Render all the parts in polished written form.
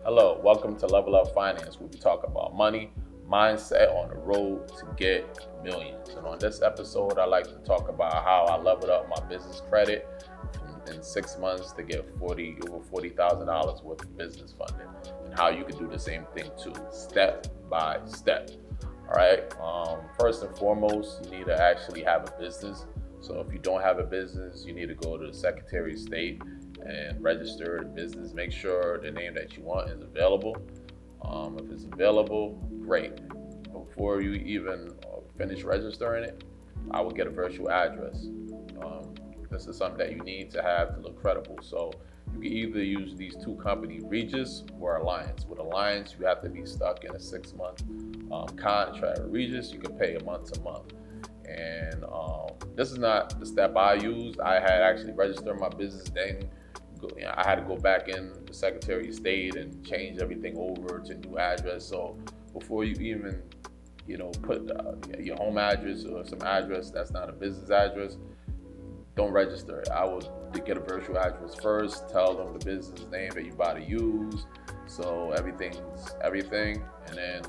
Hello, welcome to Level Up Finance, where we talk about money, mindset on the road to get millions. And on this episode, I like to talk about how I leveled up my business credit in 6 months to get over $40,000 worth of business funding, and how you can do the same thing too, step by step. All right. First and foremost, you need to actually have a business. So if you don't have a business, you need to go to the Secretary of State and register the business. Make sure the name that you want is available. If it's available, great. Before you even finish registering it, I would get a virtual address. This is something that you need to have to look credible. So you can either use these two companies, Regis or Alliance. With Alliance, you have to be stuck in a 6 month contract. With Regis, you can pay a month to month. And this is not the step I used. I had actually registered my business, then I had to go back in the Secretary of State and change everything over to new address. So before you even, put your home address or some address that's not a business address, don't register it. I would get a virtual address first, tell them the business name that you're about to use, so everything's everything, and then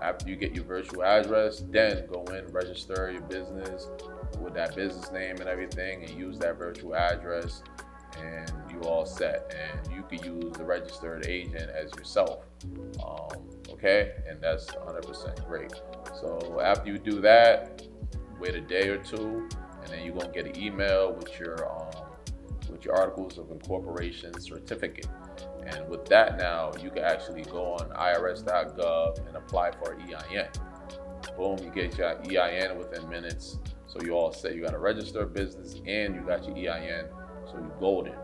after you get your virtual address, then go in, register your business with that business name and everything, and use that virtual address, and you all set. And you can use the registered agent as yourself. Okay, and that's 100% great. So after you do that, wait a day or two, and then you're gonna get an email with your articles of incorporation certificate. And with that, now you can actually go on irs.gov and apply for an EIN. Boom, you get your EIN within minutes. So you all say you got a registered business and you got your EIN, so you're golden.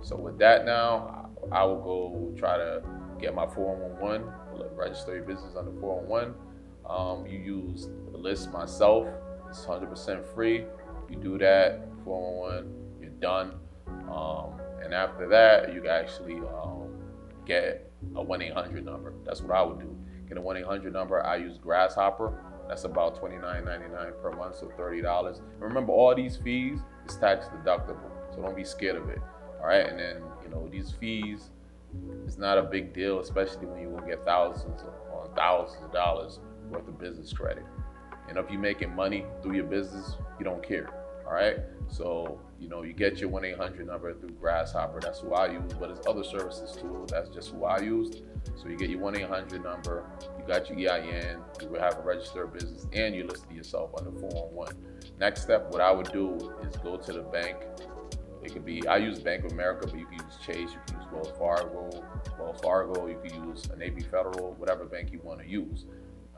So with that now, I will go try to get my 411, register your business under 411. You use the list myself, it's 100% free. You do that, 411, you're done. And after that, you can actually get a 1-800 number. That's what I would do. Get a 1-800 number. I use Grasshopper. That's about $29.99 per month, so $30. And remember, all these fees is tax deductible, so don't be scared of it. All right, and then these fees, it's not a big deal, especially when you will get thousands on thousands of dollars worth of business credit. And if you're making money through your business, you don't care. All right, so you get your 1-800 number through Grasshopper. That's who I use, but there's other services too. That's just who I used. So you get your 1-800 number, you got your EIN, you will have a registered business, and you listed yourself under 411. Next step, what I would do is go to the bank. It could be, I use Bank of America, but you can use Chase, you can use Wells Fargo, you can use a Navy Federal, whatever bank you want to use.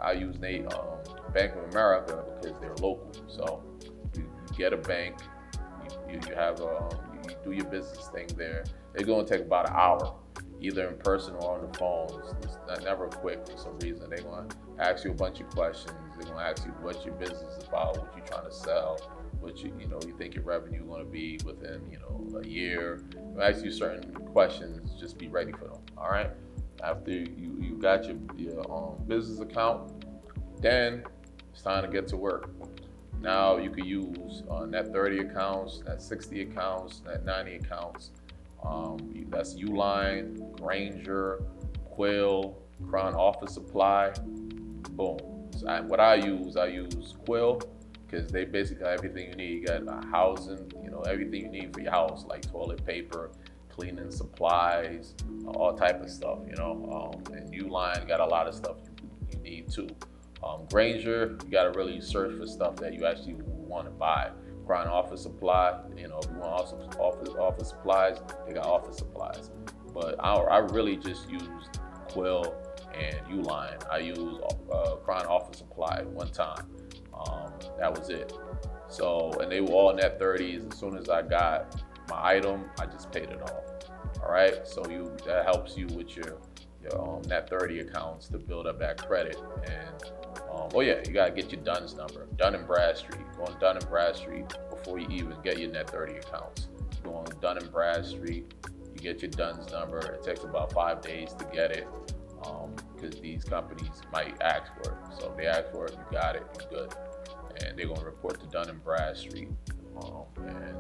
I use Bank of America because they're local. So you get a bank, you do your business thing there. It's going to take about an hour, either in person or on the phone. It's never quick for some reason. They're going to ask you a bunch of questions. They're going to ask you what your business is about, what you're trying to sell, what you think your revenue is going to be within a year. They'll ask you certain questions. Just be ready for them. All right. After you got your business account, then it's time to get to work. Now you can use net 30 accounts, net 60 accounts, net 90 accounts. That's Uline, Granger, Quill, Crown Office Supply. Boom. So what I use Quill because they basically got everything you need. You got housing, everything you need for your house, like toilet paper, cleaning supplies, all type of stuff. And Uline got a lot of stuff you need too. Granger, you got to really search for stuff that you actually want to buy. Crown Office Supply, if you want office supplies, they got office supplies. But I really just used Quill and Uline. I used Crown Office Supply one time. That was it. So, and they were all net 30s. As soon as I got my item, I just paid it off. All right. So that helps you with your net 30 accounts to build up that credit. And you gotta get your DUNS number, Dun and Bradstreet. Go on Dun and Bradstreet before you even get your net 30 accounts. You go on Dun and Bradstreet, you get your DUNS number. It takes about 5 days to get it because these companies might ask for it. So if they ask for it, you got it, you're good. And they're gonna report to Dun and Bradstreet, and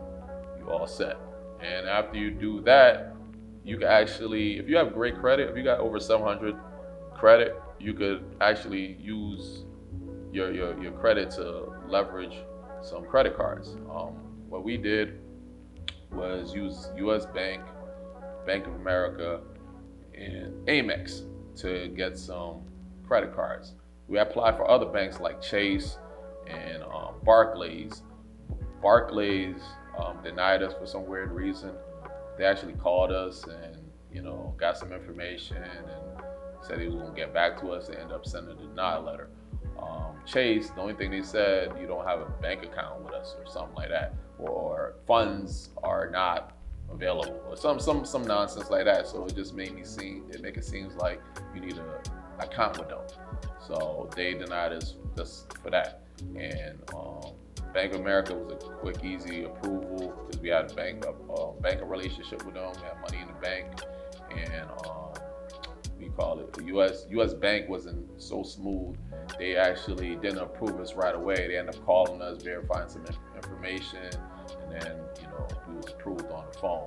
you all set. And after you do that, you can actually, if you have great credit, if you got over 700 credit, you could actually use your credit to leverage some credit cards. What we did was use U.S. Bank, Bank of America, and Amex to get some credit cards. We applied for other banks like Chase and Barclays. Barclays denied us for some weird reason. They actually called us and got some information and said they was gonna get back to us. They ended up sending a denial letter. Chase, the only thing they said, you don't have a bank account with us or something like that, or funds are not available, or some nonsense like that. So it just make it seem like you need an account with them. So they denied us just for that. And Bank of America was a quick, easy approval because we had a bank relationship with them. We had money in the bank, and we call it the U.S. Bank wasn't so smooth. They actually didn't approve us right away. They ended up calling us, verifying some information, and then we was approved on the phone.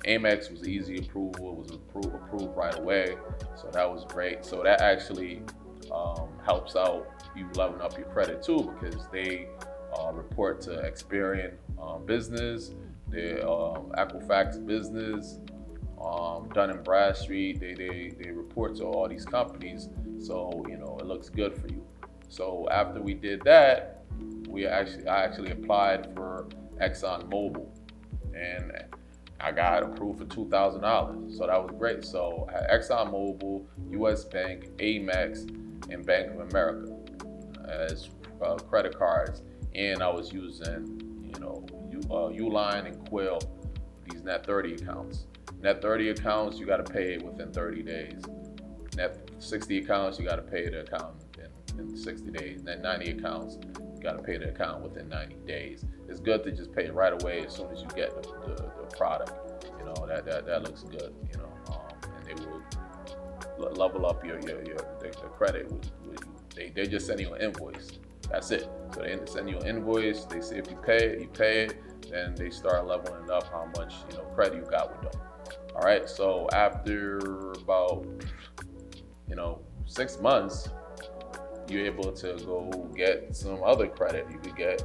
Amex was easy approval. It was approved right away, so that was great. So that actually helps out you leveling up your credit too, because they report to Experian Business, the Equifax Business, Dun & Bradstreet. They report to all these companies, so it looks good for you. So after we did that, I actually applied for ExxonMobil, and I got approved for $2,000. So that was great. So I had ExxonMobil, U.S. Bank, Amex, and Bank of America as credit cards, and I was using Uline and Quill, these Net 30 accounts. Net 30 accounts, you got to pay it within 30 days. Net 60 accounts, you got to pay the account in 60 days. Net 90 accounts, you got to pay the account within 90 days. It's good to just pay it right away as soon as you get the product. That looks good. And they will level up the credit with you. They just send you an invoice. That's it. So they send you an invoice. They say if you pay it, you pay it. Then they start leveling up how much credit you got with them. All right. So after about 6 months, you're able to go get some other credit. You could get.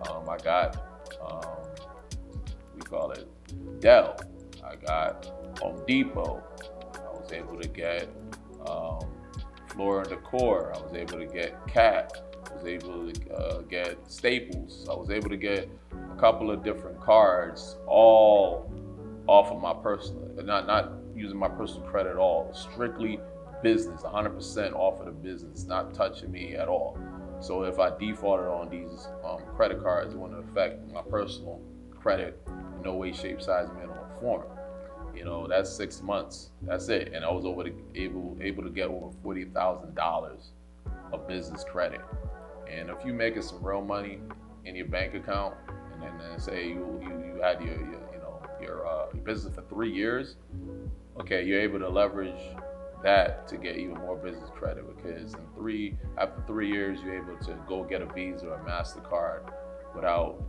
I got. We call it Dell. I got Home Depot. I was able to get Floor & Decor. I was able to get Cat. I was able to get Staples. I was able to get a couple of different cards, all off of my personal, not using my personal credit at all. Strictly business, 100% off of the business, not touching me at all. So if I defaulted on these credit cards, it wouldn't affect my personal credit in no way, shape, size, manner, or form. That's 6 months. That's it. And I was able to get over $40,000 of business credit. And if you're making some real money in your bank account, and then say you had your business for 3 years, okay, you're able to leverage that to get even more business credit, because after 3 years, you're able to go get a Visa or a MasterCard without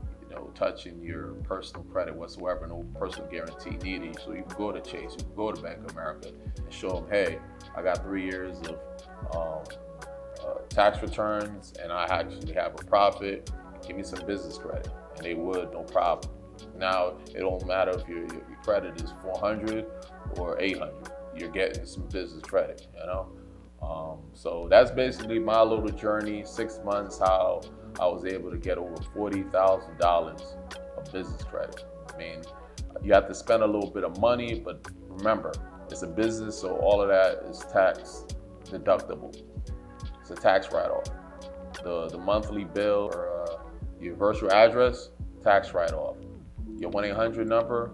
touching your personal credit whatsoever, no personal guarantee needed. So you can go to Chase, you can go to Bank of America and show them, hey, I got 3 years of tax returns and I actually have a profit. Give me some business credit, and they would, no problem. Now it don't matter if your credit is 400 or 800. You're getting some business credit, So that's basically my little journey, 6 months, how I was able to get over $40,000 of business credit. I mean, you have to spend a little bit of money, but remember, it's a business, so all of that is tax deductible. It's a tax write-off. The monthly bill or your virtual address, tax write-off. Your 1-800 number,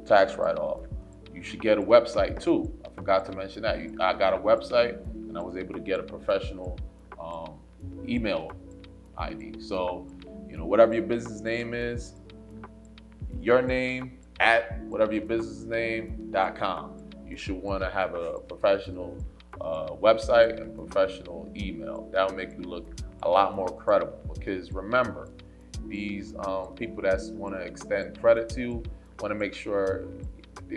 tax write-off. You should get a website too. I forgot to mention that. I got a website, and I was able to get a professional email ID. So, whatever your business name is, your name at whatever your business name.com. You should want to have a professional website and professional email. That will make you look a lot more credible, because remember, these people that want to extend credit to you want to make sure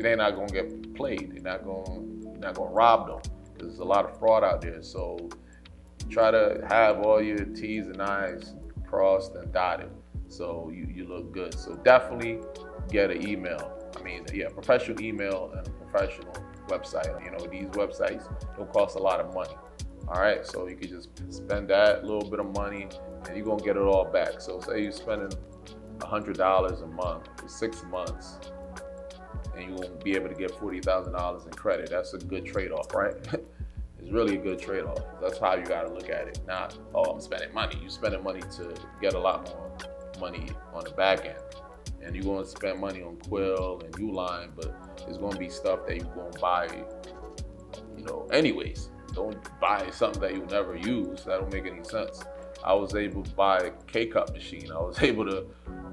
they're not gonna get played. You're not gonna rob them, because there's a lot of fraud out there. So try to have all your T's and I's crossed and dotted, so you look good. So definitely get an email. Professional email and a professional website. These websites don't cost a lot of money. All right, so you can just spend that little bit of money and you're gonna get it all back. So say you're spending $100 a month for 6 months and you won't be able to get $40,000 in credit. That's a good trade-off, right? It's really a good trade-off. That's how you gotta look at it. Not, oh, I'm spending money. You're spending money to get a lot more money on the back end. And you're gonna spend money on Quill and Uline, but it's gonna be stuff that you're gonna buy, anyways. Don't buy something that you'll never use. That don't make any sense. I was able to buy a K-Cup machine. I was able to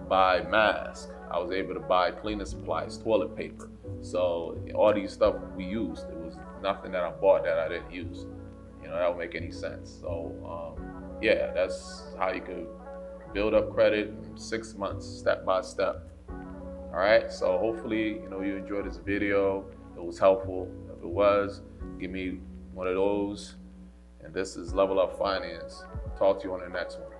buy masks. I was able to buy cleaning supplies, toilet paper. So all these stuff we used. It was nothing that I bought that I didn't use. That don't make any sense. So that's how you could build up credit in 6 months, step by step. All right. So hopefully, you enjoyed this video. It was helpful. If it was, give me one of those. And this is Level Up Finance. Talk to you on the next one.